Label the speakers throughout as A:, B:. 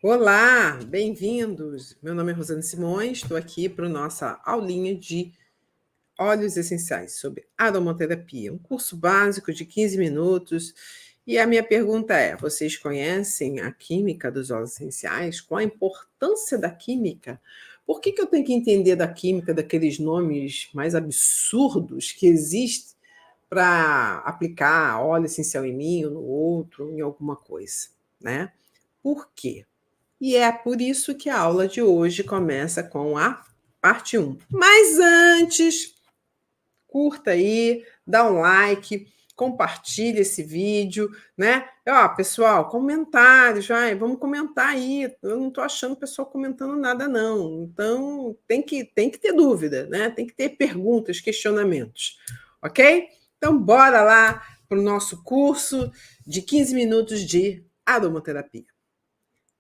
A: Olá, bem-vindos. Meu nome é Rosane Simões, estou aqui para a nossa aulinha de óleos essenciais sobre aromaterapia, um curso básico de 15 minutos. E a minha pergunta é: vocês conhecem a química dos óleos essenciais? Qual a importância da química? Por que eu tenho que entender da química daqueles nomes mais absurdos que existem para aplicar óleo essencial em mim ou no outro, em alguma coisa, né? Por quê? E é por isso que a aula de hoje começa com a parte 1. Mas antes, curta aí, dá um like, compartilha esse vídeo, né? Ó, pessoal, comentários, vai, vamos comentar aí. Eu não estou achando o pessoal comentando nada, não. Então, tem que ter dúvida, né? Tem que ter perguntas, questionamentos, ok? Então, bora lá para o nosso curso de 15 minutos de aromaterapia.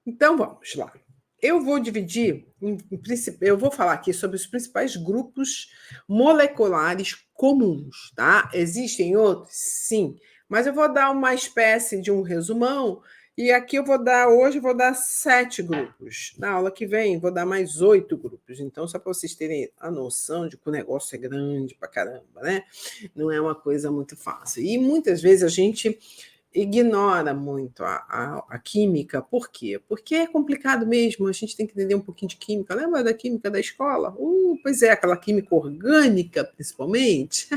A: Então vamos lá. Eu vou dividir, eu vou falar aqui sobre os principais grupos moleculares comuns, tá? Existem outros? Sim, mas eu vou dar uma espécie de um resumão e aqui hoje eu vou dar 7 grupos. Na aula que vem vou dar mais 8 grupos. Então, só para vocês terem a noção de que o negócio é grande pra caramba, né? Não é uma coisa muito fácil. E muitas vezes a gente ignora muito a química. Por quê? Porque é complicado mesmo, a gente tem que entender um pouquinho de química. Lembra da química da escola? Pois é, aquela química orgânica, principalmente,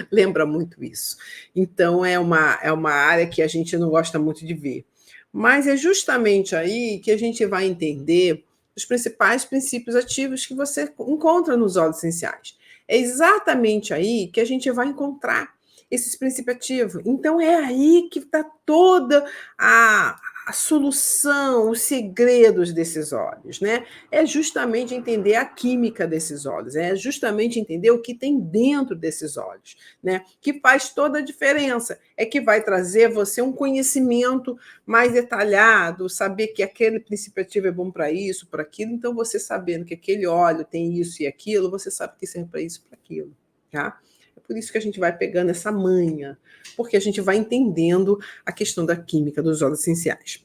A: lembra muito isso. Então, é uma área que a gente não gosta muito de ver. Mas é justamente aí que a gente vai entender os principais princípios ativos que você encontra nos óleos essenciais. É exatamente aí que a gente vai encontrar esses princípios ativos. Então é aí que está toda a solução, os segredos desses óleos, né? É justamente entender a química desses óleos, é justamente entender o que tem dentro desses óleos, né? Que faz toda a diferença. É que vai trazer você um conhecimento mais detalhado, saber que aquele princípio ativo é bom para isso, para aquilo. Então, você sabendo que aquele óleo tem isso e aquilo, você sabe que serve para isso, para aquilo, tá? É por isso que a gente vai pegando essa manha, porque a gente vai entendendo a questão da química dos óleos essenciais.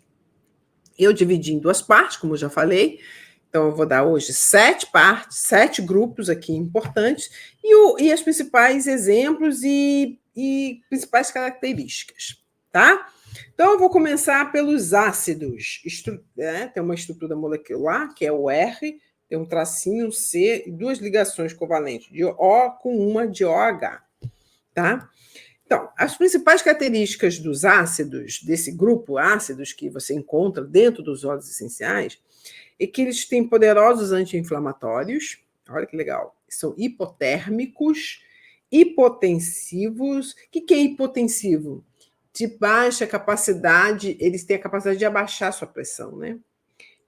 A: Eu dividi em 2 partes, como eu já falei, então eu vou dar hoje 7 partes, 7 grupos aqui importantes, e os principais exemplos e principais características, tá? Então eu vou começar pelos ácidos, tem uma estrutura molecular, que é o R, tem um tracinho, um C e 2 ligações covalentes, de O com uma de OH, tá? Então, as principais características dos ácidos, desse grupo ácidos que você encontra dentro dos óleos essenciais, é que eles têm poderosos anti-inflamatórios, olha que legal, são hipotérmicos, hipotensivos. O que é hipotensivo? De baixa capacidade, eles têm a capacidade de abaixar a sua pressão, né?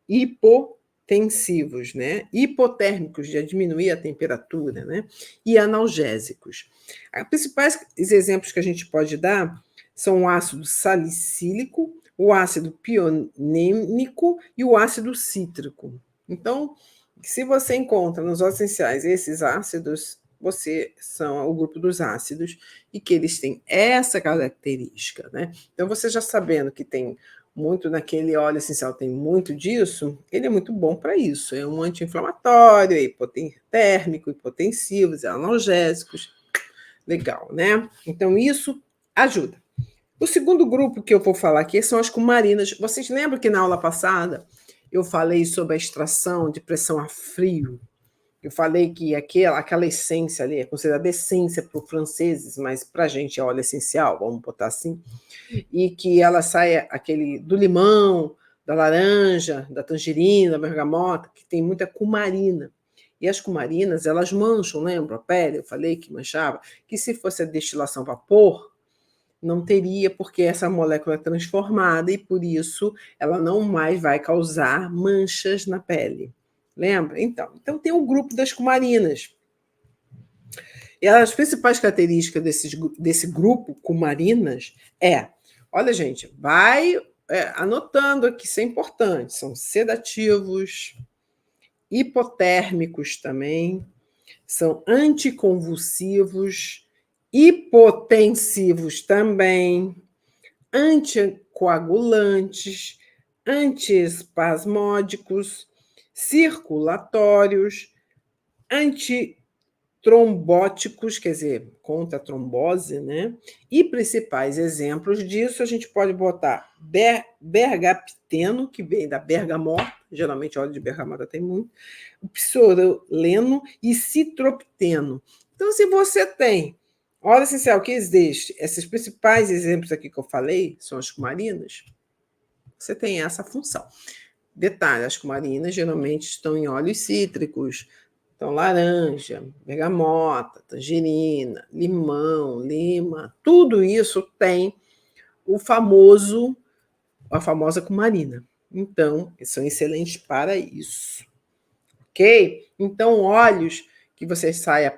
A: Hipotensivos, né? Hipotérmicos, de diminuir a temperatura, né? E analgésicos. Os principais exemplos que a gente pode dar são o ácido salicílico, o ácido pionêmico e o ácido cítrico. Então, se você encontra nos óleos essenciais esses ácidos, você são o grupo dos ácidos e que eles têm essa característica, né? Então, você já sabendo que tem muito naquele óleo essencial, tem muito disso, ele é muito bom para isso. É um anti-inflamatório, é hipotérmico, hipotensivos, é analgésicos. Legal, né? Então, isso ajuda. O segundo grupo que eu vou falar aqui são as cumarinas. Vocês lembram que na aula passada eu falei sobre a extração de pressão a frio? Eu falei que aquela essência ali é considerada essência para os franceses, mas para a gente é óleo essencial, vamos botar assim, e que ela sai aquele do limão, da laranja, da tangerina, da bergamota, que tem muita cumarina. E as cumarinas, elas mancham, lembra a pele? Eu falei que manchava, que se fosse a destilação a vapor, não teria, porque essa molécula é transformada e por isso ela não mais vai causar manchas na pele. Lembra? Então tem o grupo das cumarinas. E as principais características desse grupo cumarinas olha, gente, vai anotando aqui, isso é importante, são sedativos, hipotérmicos também, são anticonvulsivos, hipotensivos também, anticoagulantes, antiespasmódicos, circulatórios, antitrombóticos, quer dizer, contra a trombose, né? E principais exemplos disso, a gente pode botar bergapteno, que vem da bergamota, geralmente óleo de bergamota tem muito, o psoroleno e citropteno. Então, se você tem óleo essencial que existe, esses principais exemplos aqui que eu falei, são as cumarinas, você tem essa função. Detalhe, as cumarinas geralmente estão em óleos cítricos, então laranja, bergamota, tangerina, limão, lima, tudo isso tem a famosa cumarina. Então, são excelentes para isso. Ok? Então, óleos que você sai a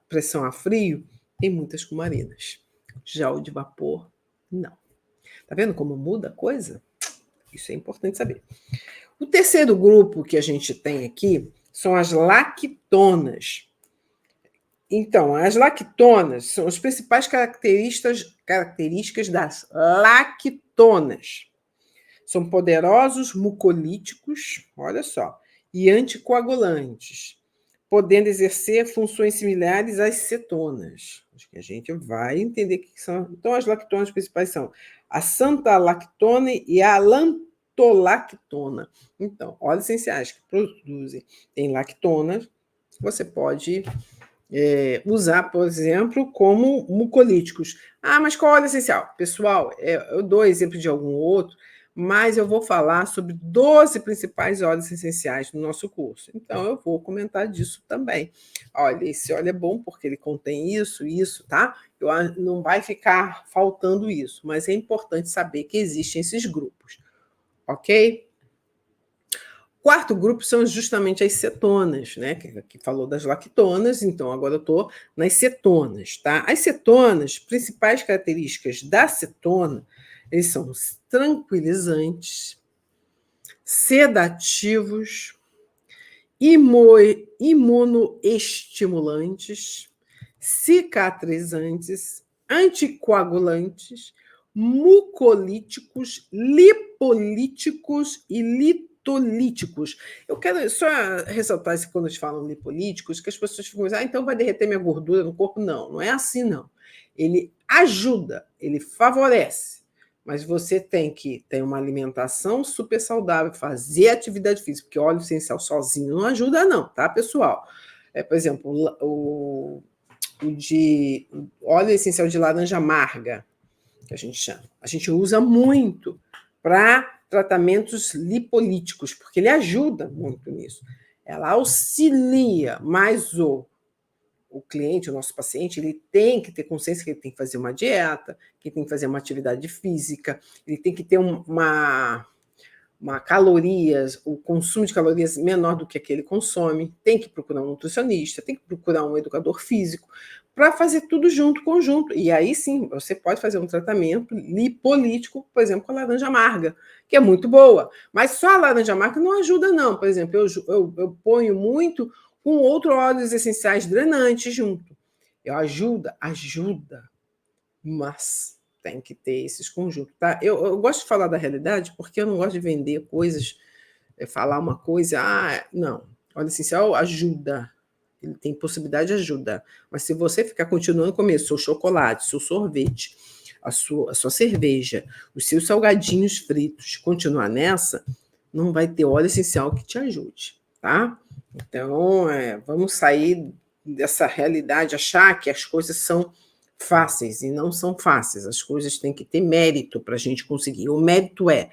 A: pressão a frio, tem muitas cumarinas. Já o de vapor, não. Tá vendo como muda a coisa? Isso é importante saber. O terceiro grupo que a gente tem aqui são as lactonas. Então, as lactonas são as principais características das lactonas. São poderosos mucolíticos, olha só, e anticoagulantes, podendo exercer funções similares às cetonas. Acho que a gente vai entender o que são. Então, as lactonas principais são a santalactona e a lantolactona. Então, óleos essenciais que produzem tem lactona, você pode usar, por exemplo, como mucolíticos. Ah, mas qual óleo essencial? Pessoal, eu dou exemplo de algum outro, mas eu vou falar sobre 12 principais óleos essenciais no nosso curso. Então, eu vou comentar disso também. Olha, esse óleo é bom porque ele contém isso, tá? Não vai ficar faltando isso, mas é importante saber que existem esses grupos, ok? Quarto grupo são justamente as cetonas, né? Que falou das lactonas, então agora eu estou nas cetonas, tá? As cetonas, principais características da cetona, eles são tranquilizantes, sedativos, imunoestimulantes, cicatrizantes, anticoagulantes, mucolíticos, lipolíticos e litolíticos. Eu quero só ressaltar isso quando eles falam lipolíticos, que as pessoas ficam dizendo, então vai derreter minha gordura no corpo. Não, não é assim, não. Ele ajuda, ele favorece, mas você tem que ter uma alimentação super saudável, fazer atividade física, porque óleo essencial sozinho não ajuda, não, tá, pessoal? Por exemplo, o óleo essencial de laranja amarga, que a gente chama, a gente usa muito para tratamentos lipolíticos, porque ele ajuda muito nisso. Ela auxilia, mas o cliente, o nosso paciente, ele tem que ter consciência que ele tem que fazer uma dieta, que ele tem que fazer uma atividade física, ele tem que ter uma calorias, o consumo de calorias menor do que aquele consome, tem que procurar um nutricionista, tem que procurar um educador físico, para fazer tudo junto, conjunto. E aí sim, você pode fazer um tratamento lipolítico, por exemplo, com a laranja amarga, que é muito boa. Mas só a laranja amarga não ajuda, não. Por exemplo, eu ponho muito com outros óleos essenciais drenantes junto. Ajuda, mas tem que ter esses conjuntos, tá? Eu gosto de falar da realidade porque eu não gosto de vender coisas, falar uma coisa, não, óleo essencial ajuda, ele tem possibilidade de ajuda, mas se você ficar continuando a comer seu chocolate, seu sorvete, a sua cerveja, os seus salgadinhos fritos, continuar nessa, não vai ter óleo essencial que te ajude, tá? Então, vamos sair dessa realidade, achar que as coisas são fáceis, e não são fáceis. As coisas têm que ter mérito para a gente conseguir. O mérito é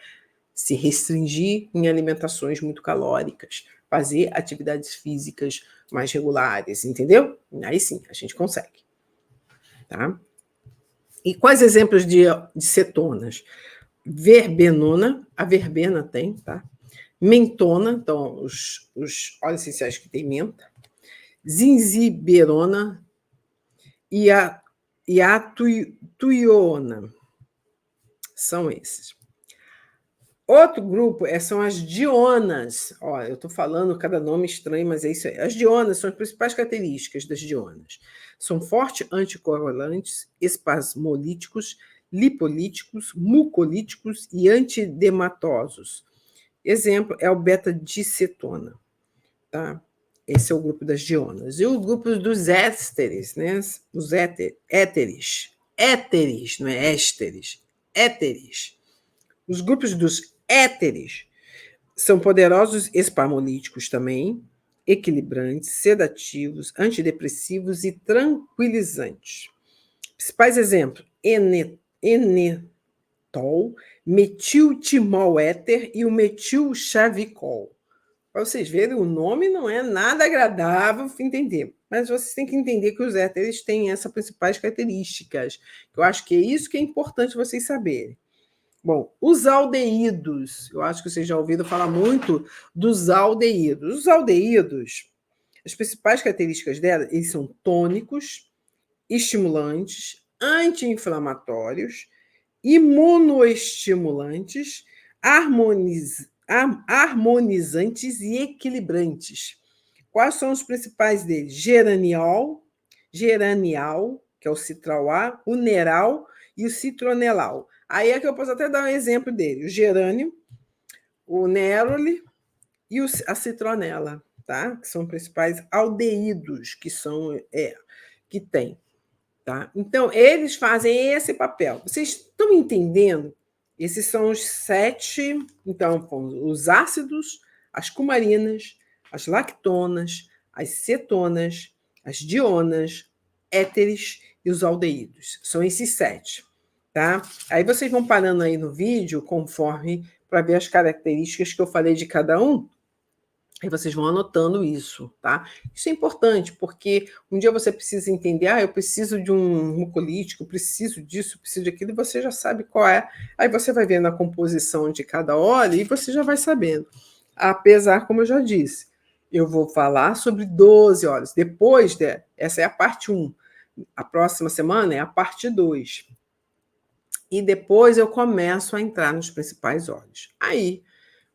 A: se restringir em alimentações muito calóricas, fazer atividades físicas mais regulares, entendeu? Aí sim, a gente consegue. Tá? E quais exemplos de cetonas? Verbenona, a verbena tem, tá? Mentona, então os óleos essenciais que tem menta, zinziberona e a tuiona. São esses. Outro grupo são as dionas. Eu estou falando cada nome estranho, mas é isso aí. As dionas são as principais características das dionas. São fortes anticoagulantes, espasmolíticos, lipolíticos, mucolíticos e antidematosos. Exemplo é o beta-dicetona, tá? Esse é o grupo das dionas. E o grupo dos ésteres, né? Os éteres, não é ésteres, éteres. Os grupos dos éteres são poderosos espasmolíticos também, equilibrantes, sedativos, antidepressivos e tranquilizantes. Principais exemplos: enetol, metiltimol éter e o metilchavicol. Para vocês verem, o nome não é nada agradável entender, mas vocês têm que entender que os éteres têm essas principais características. Eu acho que é isso que é importante vocês saberem. Bom, os aldeídos, eu acho que vocês já ouviram falar muito dos aldeídos. Os aldeídos, as principais características delas, eles são tônicos, estimulantes, anti-inflamatórios, imunoestimulantes, harmonizantes e equilibrantes. Quais são os principais deles? Geranial, que é o citral-A, o neral e o citronelal. Aí é que eu posso até dar um exemplo dele: o gerânio, o neroli e a citronela, tá? Que são os principais aldeídos que tem. Tá? Então, eles fazem esse papel. Vocês estão entendendo? Esses são os 7. Então, os ácidos, as cumarinas, as lactonas, as cetonas, as dionas, éteres e os aldeídos. São esses 7. Tá? Aí vocês vão parando aí no vídeo, conforme, para ver as características que eu falei de cada um. Aí vocês vão anotando isso, tá? Isso é importante, porque um dia você precisa entender, eu preciso de um mucolítico, preciso disso, preciso daquilo, e você já sabe qual é. Aí você vai vendo a composição de cada óleo e você já vai sabendo. Apesar, como eu já disse, eu vou falar sobre 12 óleos. Depois, essa é a parte 1. A próxima semana é a parte 2. E depois eu começo a entrar nos principais óleos. Aí,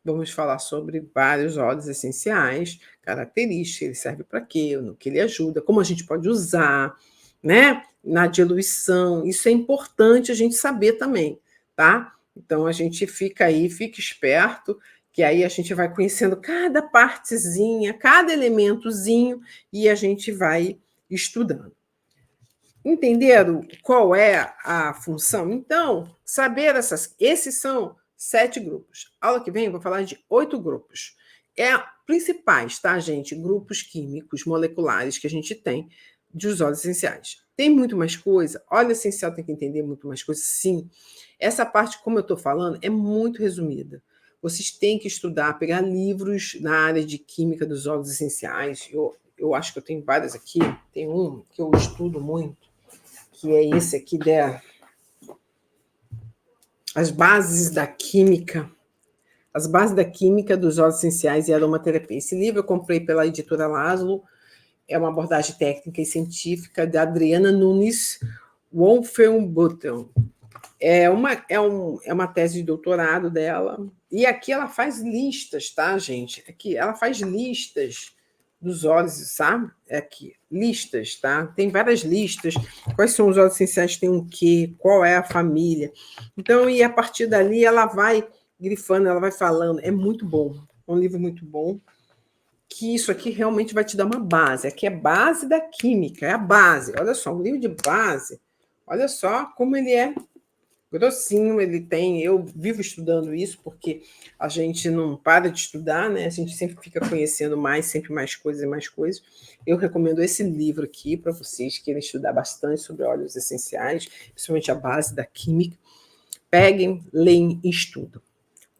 A: vamos falar sobre vários óleos essenciais, características, ele serve para quê, no que ele ajuda, como a gente pode usar, né? Na diluição, isso é importante a gente saber também, tá? Então a gente fica aí, fica esperto, que aí a gente vai conhecendo cada partezinha, cada elementozinho e a gente vai estudando. Entenderam qual é a função? Então, saber esses são 7 grupos. Aula que vem eu vou falar de 8 grupos. Principais, tá, gente? Grupos químicos, moleculares que a gente tem dos óleos essenciais. Tem muito mais coisa? Óleo essencial tem que entender muito mais coisa? Sim. Essa parte, como eu estou falando, é muito resumida. Vocês têm que estudar, pegar livros na área de química dos óleos essenciais. Eu acho que eu tenho vários aqui. Tem um que eu estudo muito, que é esse aqui, As Bases da Química. As Bases da Química dos Óleos Essenciais e Aromaterapia. Esse livro eu comprei pela editora Laszlo, é uma abordagem técnica e científica da Adriana Nunes Wolfenbüttel. É uma tese de doutorado dela, e aqui ela faz listas, tá, gente? Aqui ela faz listas dos óleos, sabe? Aqui, listas, tá? Tem várias listas. Quais são os óleos essenciais? Tem o quê? Qual é a família? Então, e a partir dali ela vai grifando, ela vai falando. É muito bom. É um livro muito bom. Que isso aqui realmente vai te dar uma base. Aqui é base da química, é a base. Olha só, um livro de base. Olha só como ele é grossinho, ele tem. Eu vivo estudando isso, porque a gente não para de estudar, né? A gente sempre fica conhecendo mais, sempre mais coisas e mais coisas. Eu recomendo esse livro aqui para vocês que querem estudar bastante sobre óleos essenciais, principalmente a base da química. Peguem, leem e estudam.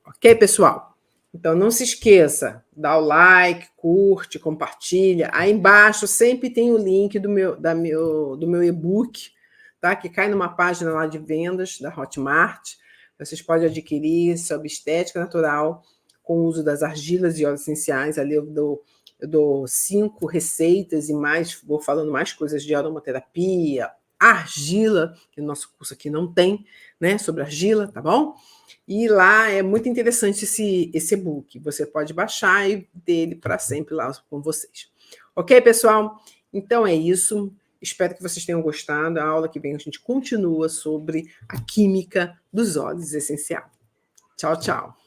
A: Ok, pessoal? Então não se esqueça, dá o like, curte, compartilha. Aí embaixo sempre tem o link do meu e-book, tá? Que cai numa página lá de vendas da Hotmart. Vocês podem adquirir sobre estética natural com o uso das argilas e óleos essenciais. Ali eu dou 5 receitas e mais, vou falando mais coisas de aromaterapia, argila, que no nosso curso aqui não tem, né? Sobre argila, tá bom? E lá é muito interessante esse e-book. Você pode baixar e ter ele para sempre lá com vocês. Ok, pessoal? Então é isso. Espero que vocês tenham gostado. A aula que vem a gente continua sobre a química dos óleos essenciais. Tchau, tchau.